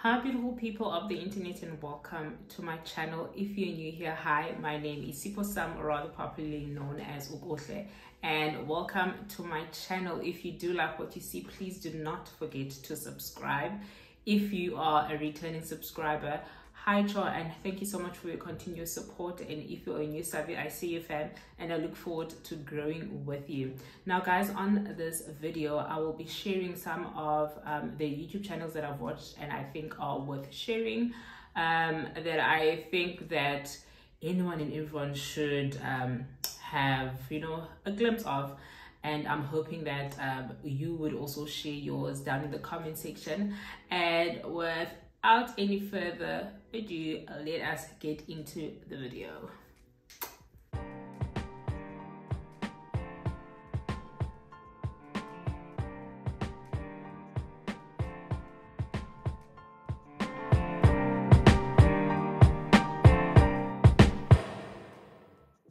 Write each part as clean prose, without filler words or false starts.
Hi beautiful people of the internet, and welcome to my channel. If you're new here, hi, my name is Siposam, rather popularly known as Ugohle, and welcome to my channel. If you do like what you see, please do not forget to subscribe. If you are a returning subscriber, hi Joy, and thank you so much for your continuous support. And if you're a new savvy, I see you, fam, and I look forward to growing with you. Now guys, on this video I will be sharing some of the YouTube channels that I've watched and I think are worth sharing, that I think that anyone and everyone should have, you know, a glimpse of. And I'm hoping that you would also share yours down in the comment section. And without any further ado, let us get into the video.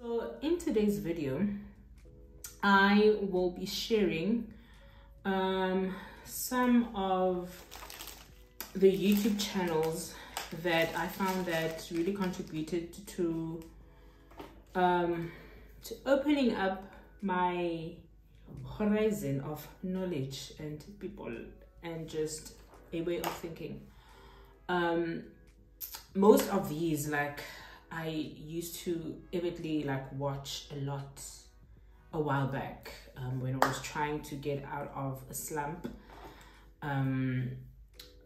So in today's video, I will be sharing some of the YouTube channels that I found that really contributed to opening up my horizon of knowledge and people and just a way of thinking. Most of these, like, I used to avidly watch a lot a while back, when I was trying to get out of a slump.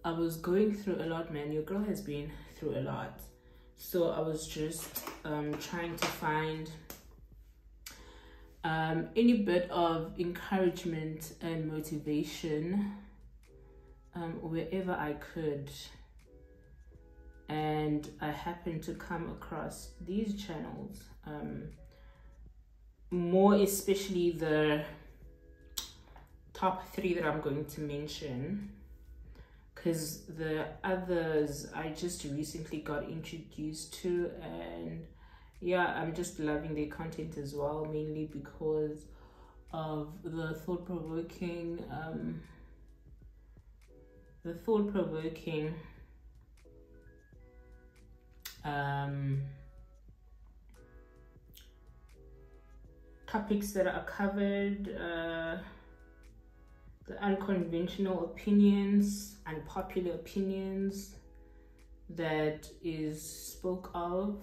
I was going through a lot, man. Your girl has been through a lot. So I was just trying to find any bit of encouragement and motivation wherever I could. And I happened to come across these channels, more especially the top 3 that I'm going to mention, because the others I just recently got introduced to, and yeah, I'm just loving their content as well, mainly because of the thought-provoking topics that are covered, the unconventional opinions, unpopular opinions that is spoke of,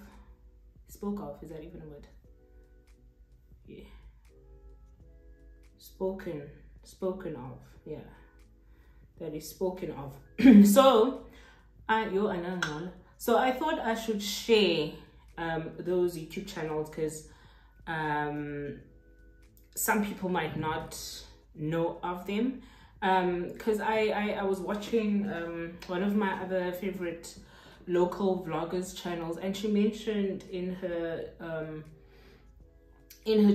is that even a word? Yeah, spoken of, yeah, that is spoken of. So I thought I should share those YouTube channels, because some people might not know of them, because I was watching one of my other favorite local vloggers channels, and she mentioned in her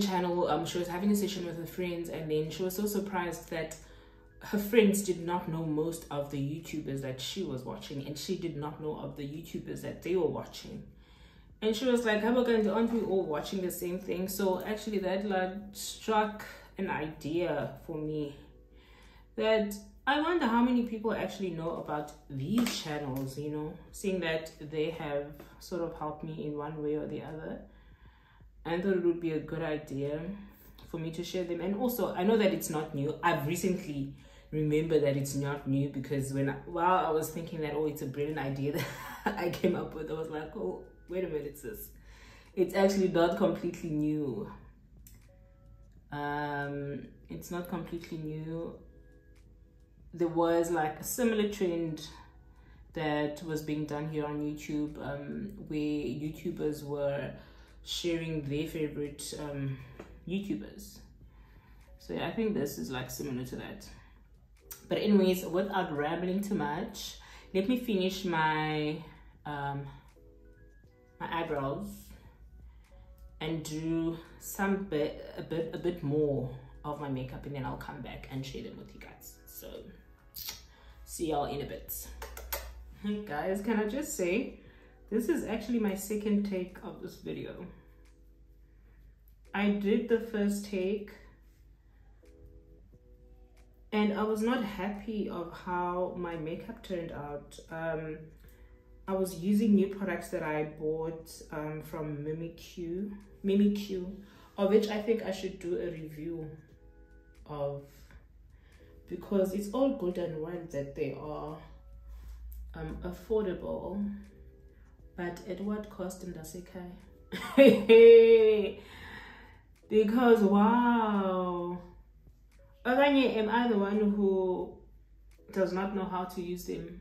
channel, she was having a session with her friends, and then she was so surprised that her friends did not know most of the YouTubers that she was watching, and she did not know of the YouTubers that they were watching. And she was like, aren't we all watching the same thing? So actually that struck an idea for me, that I wonder how many people actually know about these channels, you know, seeing that they have sort of helped me in one way or the other. I thought it would be a good idea for me to share them. And also, I know that it's not new. I've recently remembered that it's not new, because while I was thinking that, oh, it's a brilliant idea that I came up with, I was like, oh, wait a minute, sis. It's actually not completely new. It's not completely new. There was like a similar trend that was being done here on YouTube, where YouTubers were sharing their favorite YouTubers. So yeah, I think this is like similar to that. But anyways, without rambling too much, let me finish my my eyebrows and do a bit more of my makeup, and then I'll come back and share them with you guys. So see y'all in a bit. Hey guys, can I just say, this is actually my second take of this video. I did the first take and I was not happy of how my makeup turned out. I was using new products that I bought from Mimikyu, of which I think I should do a review of, because it's all good and well that they are affordable, but at what cost in Dasekai? Because wow, am I the one who does not know how to use them?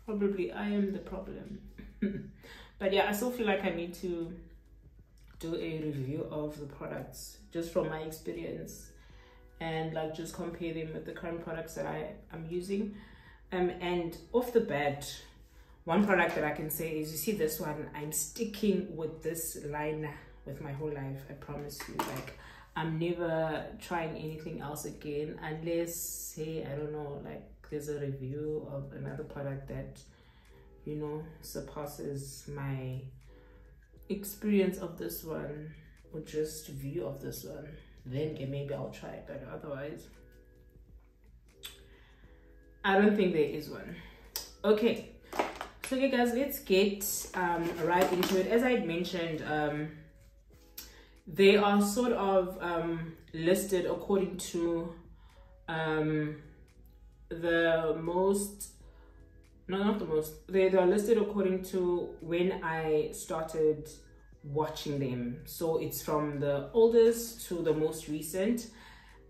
Probably I am the problem. But yeah, I still feel like I need to do a review of the products just from my experience, and like just compare them with the current products that I'm using. And off the bat, one product that I can say is, you see this one, I'm sticking with this liner with my whole life. I promise you, like I'm never trying anything else again unless, say, I don't know, like there's a review of another product that, you know, surpasses my experience of this one, or just view of this one, then maybe I'll try it. But otherwise, I don't think there is one. Okay, so okay guys, let's get right into it. As I mentioned, they are sort of listed according to the most, no, not the most, they are listed according to when I started watching them. So it's from the oldest to the most recent,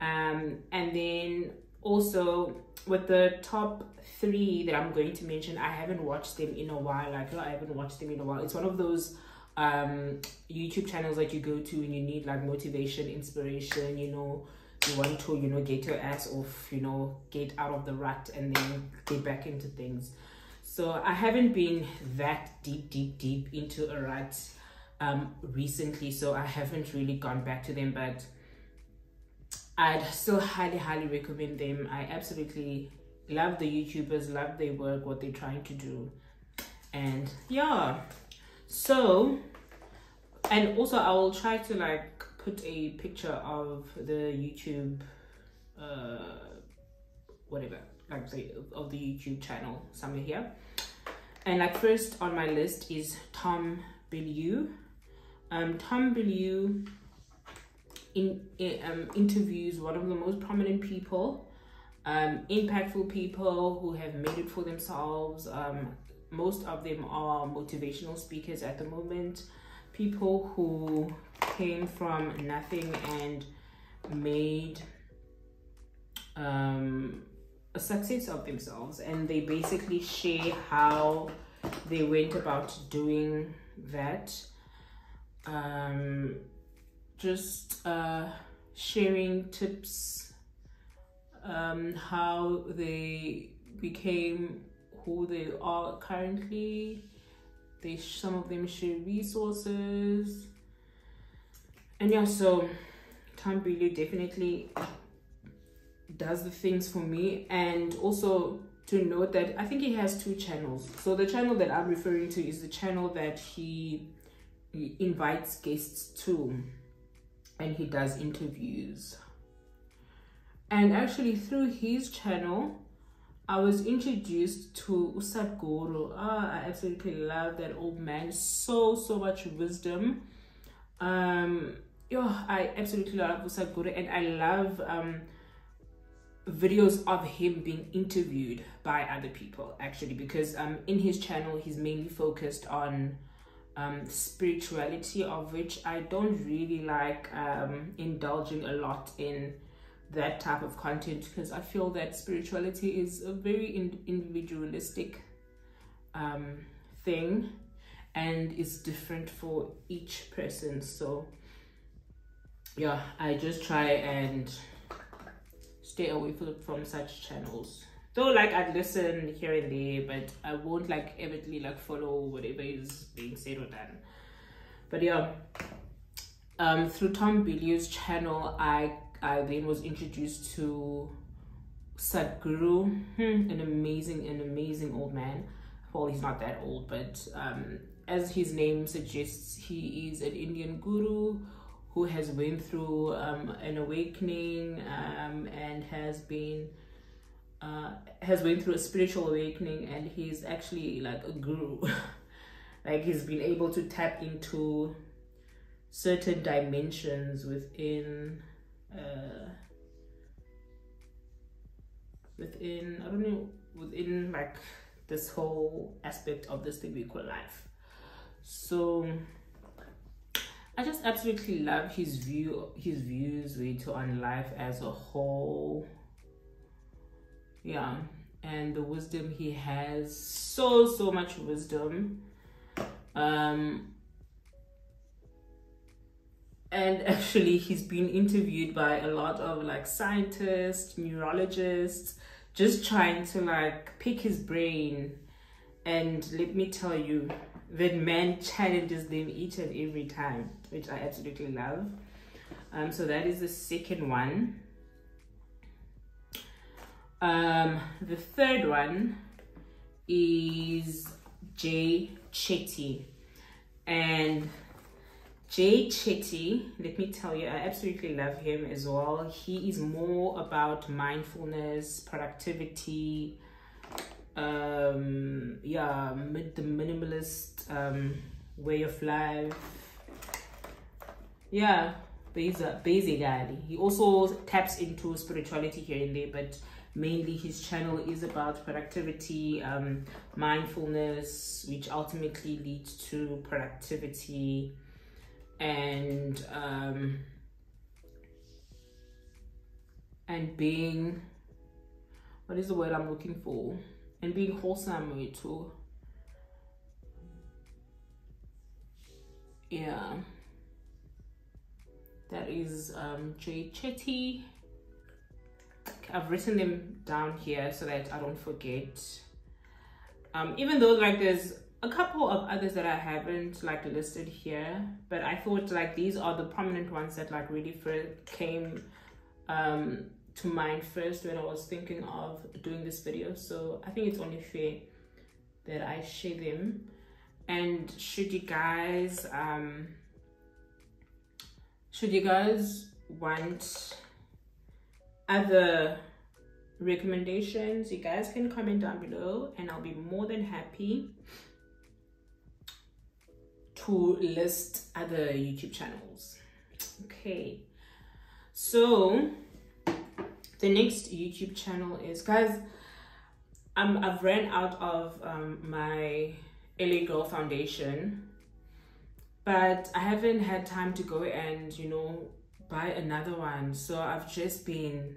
and then also with the top 3 that I'm going to mention, I haven't watched them in a while. Like, no, I haven't watched them in a while. It's one of those YouTube channels that you go to when you need like motivation, inspiration, you know, you want to, you know, get your ass off, you know, get out of the rut and then get back into things. So I haven't been that deep into a rut recently, so I haven't really gone back to them, but I'd still highly recommend them. I absolutely love the YouTubers, love their work, what they're trying to do. And yeah, so, and also I will try to like put a picture of the YouTube whatever, like say, of the YouTube channel somewhere here. And like first on my list is Tom Bilyeu. Tom Bilyeu interviews one of the most prominent people, impactful people who have made it for themselves. Most of them are motivational speakers at the moment, people who came from nothing and made a success of themselves, and they basically share how they went about doing that. Just sharing tips, how they became who they are currently. Some of them share resources, and yeah, so Tom Bilyeu definitely does the things for me. And also to note that I think he has 2 channels. So the channel that I'm referring to is the channel that he invites guests to, and he does interviews. And actually through his channel I was introduced to Usadguru. I absolutely love that old man, so much wisdom. Yeah, I absolutely love Usadguru, and I love videos of him being interviewed by other people, actually, because in his channel he's mainly focused on spirituality, of which I don't really like indulging a lot in that type of content, because I feel that spirituality is a very individualistic thing, and is different for each person. So yeah, I just try and stay away from such channels. Though like I'd listen here and there, but I won't like avidly like follow whatever is being said or done. But yeah, through Tom Bilyeu's channel, I then was introduced to Sadhguru, an amazing old man. Well, he's not that old, but as his name suggests, he is an Indian guru who has went through an awakening, and has went through a spiritual awakening, and he's actually like a guru. Like, he's been able to tap into certain dimensions within I don't know, within like this whole aspect of this thing we call life. So I just absolutely love his views on life as a whole. Yeah, and the wisdom he has, so much wisdom. And actually, he's been interviewed by a lot of like scientists, neurologists, just trying to like pick his brain. And let me tell you, that man challenges them each and every time, which I absolutely love. So that is the second one. The third one is Chitchat. And Chitchat, let me tell you, I absolutely love him as well. He is more about mindfulness, productivity, the minimalist way of life. Yeah, basically. He also taps into spirituality here and there, but mainly his channel is about productivity, mindfulness, which ultimately leads to productivity, and being, what is the word I'm looking for? And being wholesome way too. Yeah, that is Chitchat. I've written them down here so that I don't forget. Even though like there's a couple of others that I haven't like listed here, but I thought like these are the prominent ones that like really first came to mind first when I was thinking of doing this video. So I think it's only fair that I share them. And should you guys want other recommendations, you guys can comment down below, and I'll be more than happy to list other YouTube channels. Okay, so the next YouTube channel is, guys, I've ran out of my LA Girl foundation, but I haven't had time to go and, you know, buy another one. So I've just been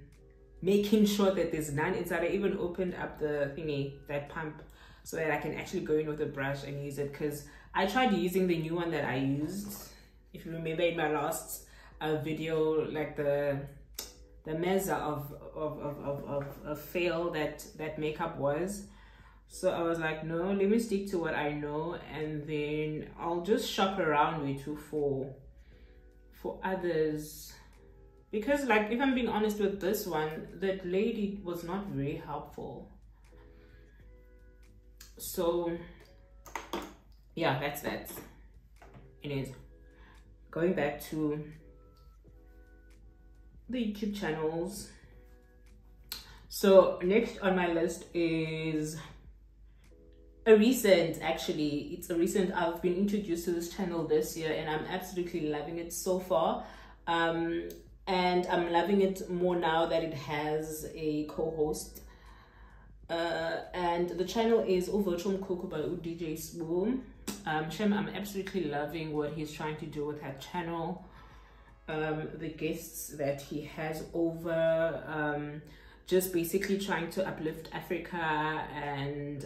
making sure that there's none inside. I even opened up the thingy, that pump, so that I can actually go in with a brush and use it, because I tried using the new one that I used. If you remember in my last video, like the measure of fail that makeup was. So I was like, no, let me stick to what I know, and then I'll just shop around with you for others. Because like, if I'm being honest with this one, that lady was not very helpful. So yeah, that's that. Anyways, going back to the YouTube channels. So next on my list is a recent, actually, it's a recent, I've been introduced to this channel this year, and I'm absolutely loving it so far. And I'm loving it more now that it has a co-host. And the channel is Virtual Mkoko by DJ Sbu. Shem, I'm absolutely loving what he's trying to do with that channel. The guests that he has over, just basically trying to uplift Africa and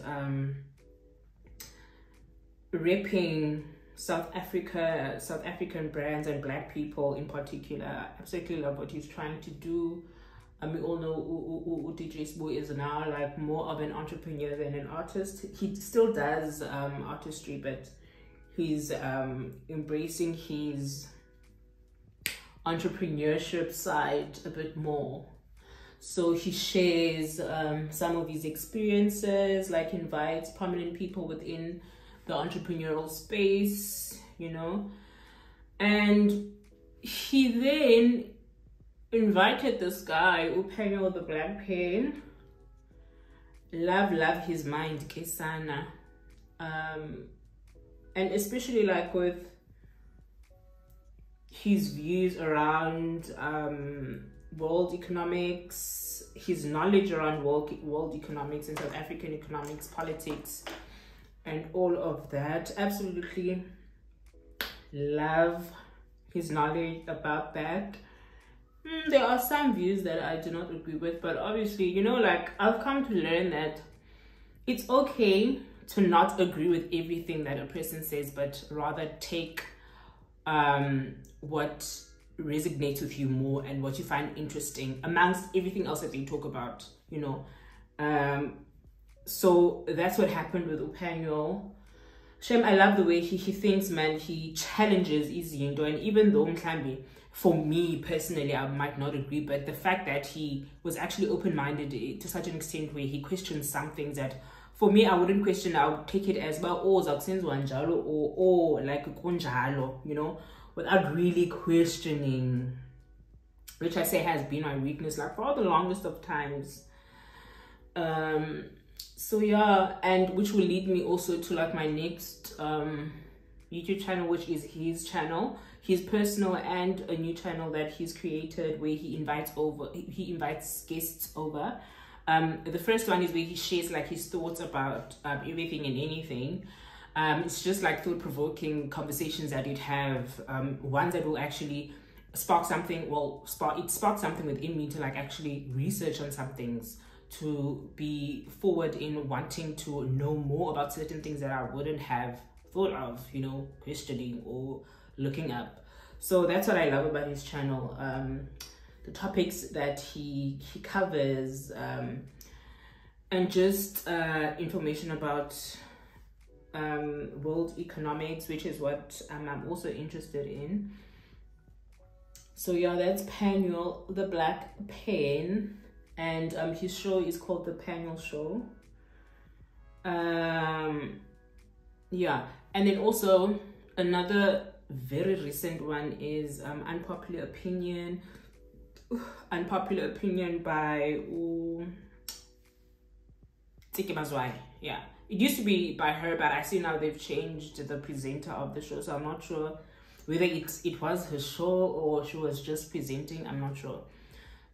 repping South African brands and Black people in particular. I absolutely love what he's trying to do. We all know who DJ Sbu is now, like more of an entrepreneur than an artist. He still does artistry, but he's embracing his entrepreneurship side a bit more. So he shares some of his experiences, like invites prominent people within the entrepreneurial space, you know, and he then invited this guy, Uphenyo the Black Pen. Love his mind, Kesana. And especially like with his views around world economics, his knowledge around world economics and South African economics, politics, and all of that. Absolutely love his knowledge about that. There are some views that I do not agree with, but obviously, you know, like I've come to learn that it's okay to not agree with everything that a person says, but rather take what resonates with you more and what you find interesting amongst everything else that they talk about, you know. So that's what happened with Uphenyo. Shem, I love the way he thinks, man. He challenges easy, and even though Mklambi, for me personally, I might not agree, but the fact that he was actually open-minded to such an extent where he questions some things that for me I wouldn't question. I would take it as well, or like kunjalo, you know, without really questioning, which I say has been my weakness like for the longest of times. So yeah, and which will lead me also to like my next YouTube channel, which is his channel, his personal and a new channel that he's created where he invites guests over. The first one is where he shares like his thoughts about everything and anything. It's just like thought-provoking conversations that you'd have, ones that will actually spark something. It sparked something within me to like actually research on some things, to be forward in wanting to know more about certain things that I wouldn't have thought of, you know, questioning or looking up. So that's what I love about his channel. The topics that he covers, and just information about world economics, which is what I'm also interested in. So yeah, that's Paniel the Black Pen, and his show is called The Paniel Show. Yeah, and then also another very recent one is Unpopular Opinion by Tiki Mazwai. Yeah, it used to be by her, but I see now they've changed the presenter of the show, so I'm not sure whether it was her show or she was just presenting. I'm not sure.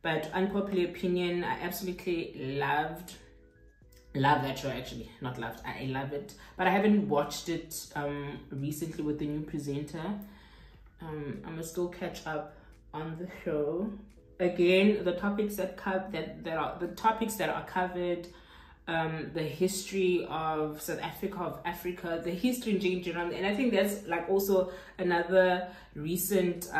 But Unpopular Opinion, I absolutely love that show. Actually, not loved, I love it, but I haven't watched it recently with the new presenter. I'm gonna still catch up on the show. Again, the topics that are covered, the history of South Africa, the history in general, and I think that's like also another recent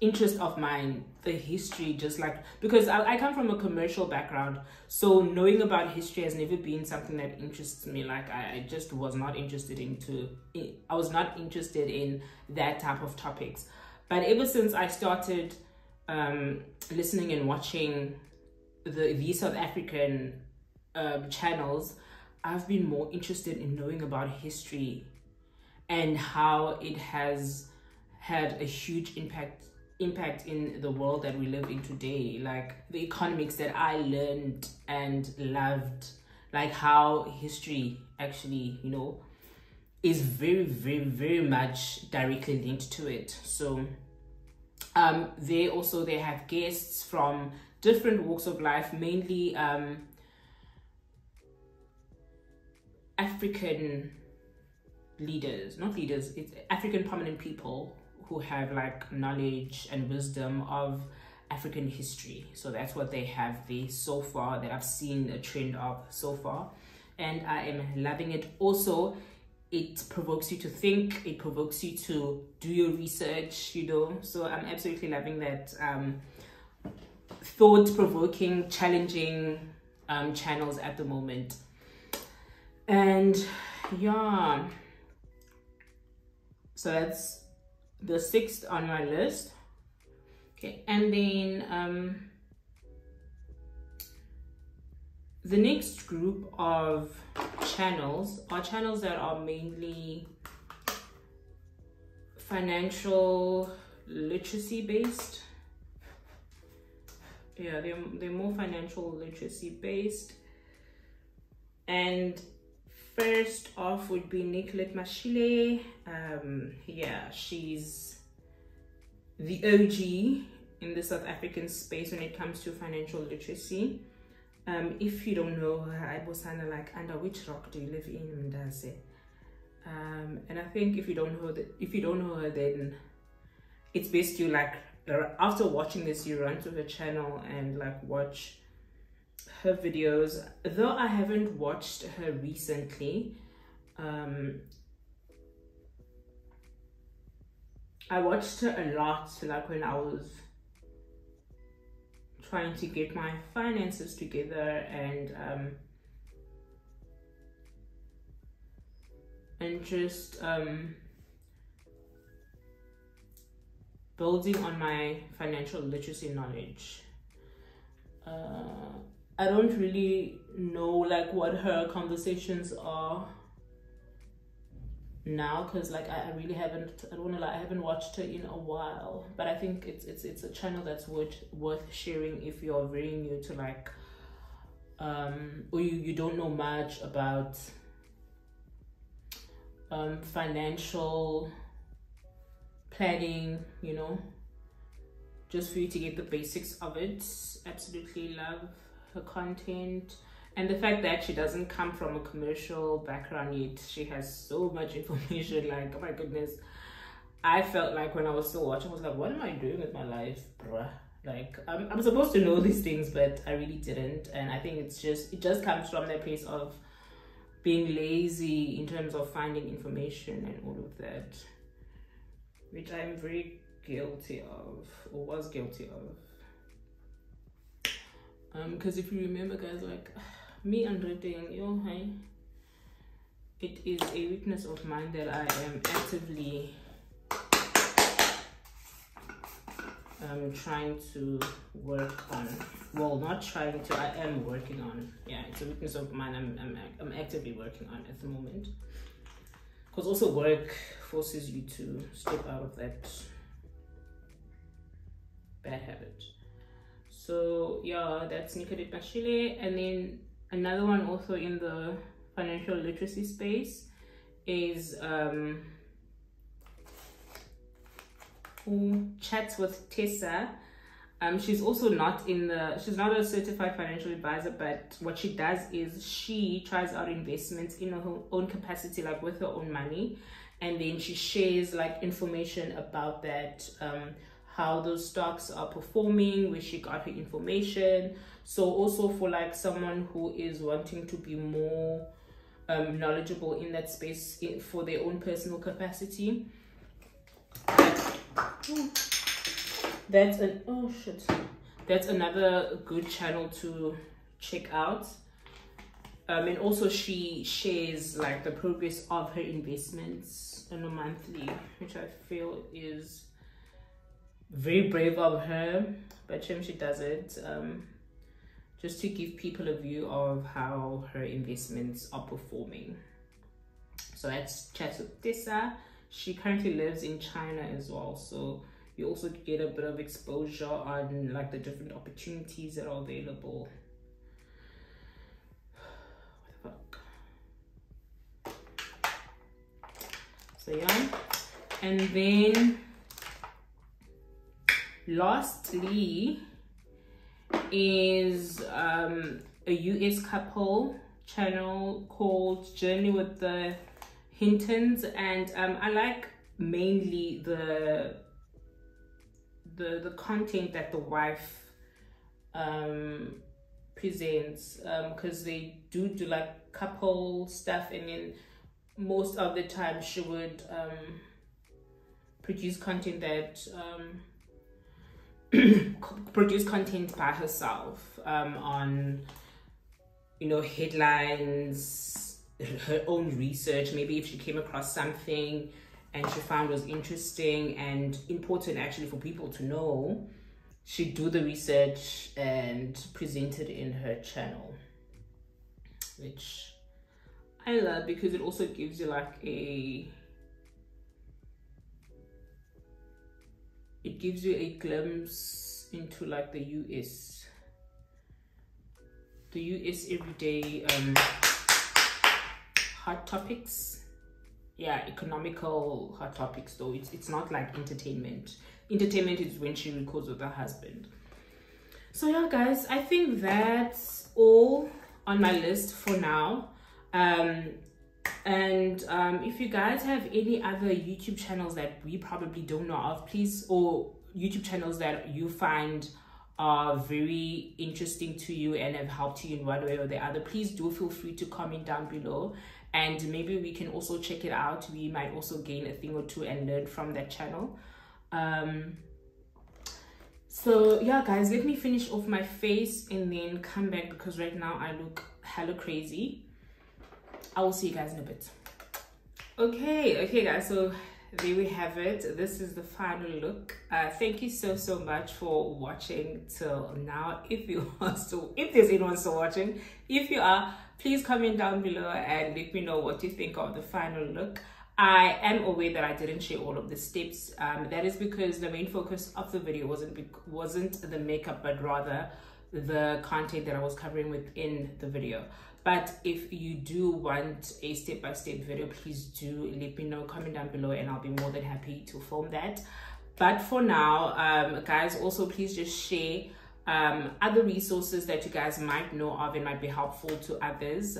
interest of mine, the history, just like, because I come from a commercial background, so knowing about history has never been something that interests me. Like I just was not interested in that type of topics. But ever since I started listening and watching the South African channels, I've been more interested in knowing about history and how it has had a huge impact in the world that we live in today. Like the economics that I learned and loved, like how history actually, you know, is very, very, very much directly linked to it. So they have guests from different walks of life, mainly African it's African prominent people who have like knowledge and wisdom of African history. So that's what they have there so far, that I've seen a trend of so far, and I am loving it. Also, it provokes you to think, it provokes you to do your research, you know. So I'm absolutely loving that thought-provoking, challenging channels at the moment. And yeah, so that's the 6th on my list. Okay, and then the next group of channels are channels that are mainly financial literacy based. Yeah, they're more financial literacy based. And first off would be Nicolette Mashile. Yeah, she's the OG in the South African space when it comes to financial literacy. If you don't know her, I was kind of like, under which rock do you live in, Mndase? And I think if you don't know her, then it's best you, like, after watching this, you run to her channel and like watch her videos. Though I haven't watched her recently, I watched her a lot, like when I was trying to get my finances together and just building on my financial literacy knowledge. I don't really know like what her conversations are now, because like I really haven't, I don't wanna lie, I haven't watched her in a while, but I think it's a channel that's worth sharing if you're very new to like or you don't know much about financial planning, you know, just for you to get the basics of it. Absolutely love her content, and the fact that she doesn't come from a commercial background yet. She has so much information, like, oh my goodness. I felt like when I was still watching, I was like, what am I doing with my life, bruh? Like, I'm supposed to know these things, but I really didn't. And I think it just comes from that place of being lazy in terms of finding information and all of that, which I'm very guilty of, or was guilty of. Because if you remember, guys, like me unreading, yo, hey, it is a weakness of mine that I am actively trying to work on. Well, not trying to, I am working on. Yeah, it's a weakness of mine I'm actively working on at the moment, because also work forces you to step out of that bad habit. So yeah, that's Nicolette Mashile. And then another one also in the financial literacy space is who chats with Tessa. She's also she's not a certified financial advisor, but what she does is she tries out investments in her own capacity, like with her own money, and then she shares like information about that, how those stocks are performing, where she got her information. So also for like someone who is wanting to be more knowledgeable in that space for their own personal capacity, that's another good channel to check out. And also she shares like the progress of her investments on a monthly, which I feel is very brave of her, but she does it just to give people a view of how her investments are performing. So that's Chats with Tessa. She currently lives in China as well, so you also get a bit of exposure on like the different opportunities that are available. What the fuck? So yeah, and then lastly is a US couple channel called Journey with the Hintons, and I like mainly the content that the wife presents, because they do like couple stuff, and then most of the time she would produce content that produce content by herself on, you know, headlines, her own research. Maybe if she came across something and she found was interesting and important actually for people to know, she'd do the research and present it in her channel, which I love because it also gives you like it gives you a glimpse into like the US everyday hot topics. Yeah, economical hot topics though. It's not like entertainment. Entertainment is when she records with her husband. So yeah guys, I think that's all on my list for now. If you guys have any other YouTube channels that we probably don't know of, please, or YouTube channels that you find are very interesting to you and have helped you in one way or the other, please do feel free to comment down below, and maybe we can also check it out. We might also gain a thing or two and learn from that channel. So yeah guys, let me finish off my face and then come back, because right now I look hella crazy. I will see you guys in a bit. Okay guys, so there we have it. This is the final look. Thank you so much for watching till now. If there's anyone still watching, if you are, please comment down below and let me know what you think of the final look. I am aware that I didn't share all of the steps. That is because the main focus of the video wasn't the makeup, but rather the content that I was covering within the video. But if you do want a step-by-step video, please do let me know, comment down below, and I'll be more than happy to film that. But for now, guys, also please just share other resources that you guys might know of and might be helpful to others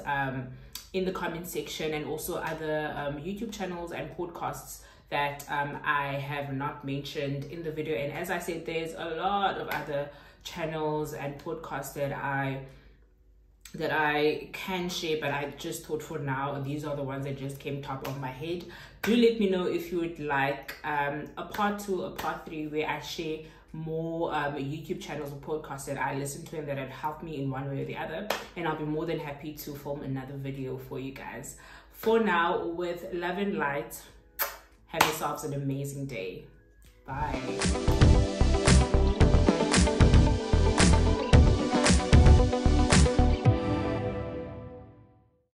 in the comment section, and also other YouTube channels and podcasts that I have not mentioned in the video. And as I said, there's a lot of other channels and podcasts that I can share, but I just thought for now these are the ones that just came top of my head. Do let me know if you would like a part 2, a part 3, where I share more YouTube channels or podcasts that I listen to and that have helped me in one way or the other, and I'll be more than happy to film another video for you guys. For now, with love and light, have yourselves an amazing day. Bye.